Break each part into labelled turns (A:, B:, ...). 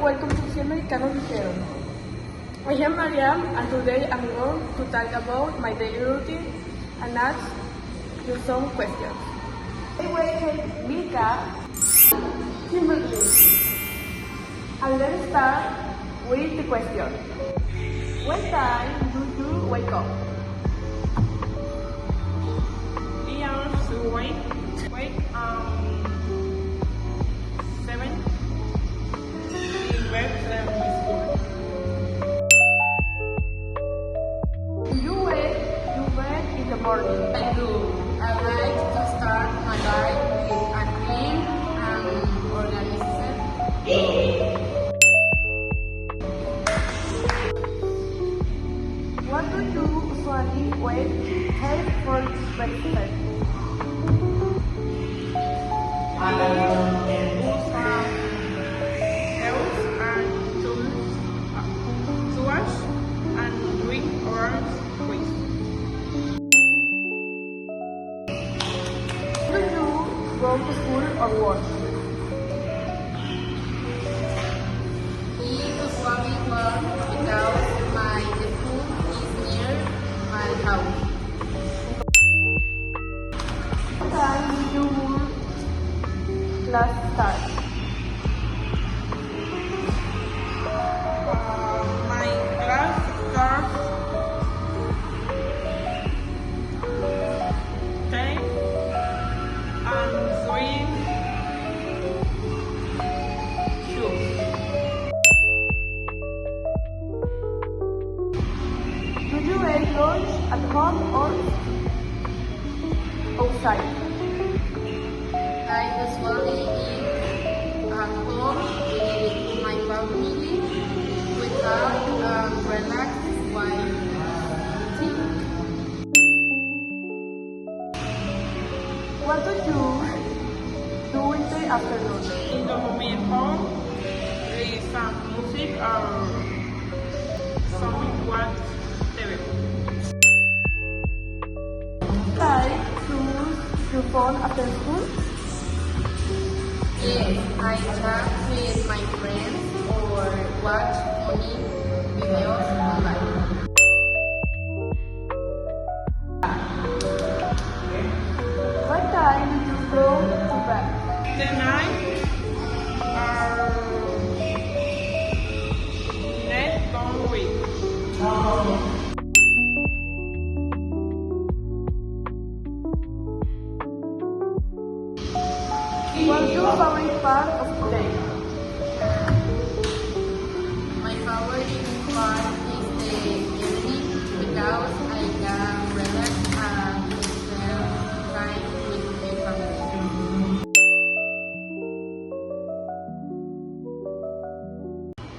A: welcome to Americanos Dijeron. I am Mariam and today I'm going to talk about my daily routine and ask you some questions. I wake up Milka, Kimberly. And let's start with the question. What time do you wake up?
B: 3 hours to wake 7 in bed with school.
A: Do you wake in the morning?
C: I do. I like to start my day with a clean and organized day.
A: What do you usually have for breakfast?
B: Health and tools to wash and drink orange with.
A: Do you go to school or work?
C: He usually work because my school is near my house.
A: What time do you class start?
B: My class starts 10 and 3 2.
A: Do you eat lunch at home or outside?
C: I usually eat at home with my family without relax while eating.
A: What do you do in the afternoon?
B: In the moment home, there is some music or some watch TV.
A: Like to use your phone after school?
C: Yes, I chat with my friends or watch funny videos online.
A: What time do you go to bed?
B: The night are net gone week.
A: What's your favorite part of the day?
C: My favorite part is the evening because I can relax and spend time with my family.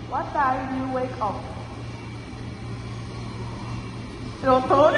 A: What time do you wake up? Doctor?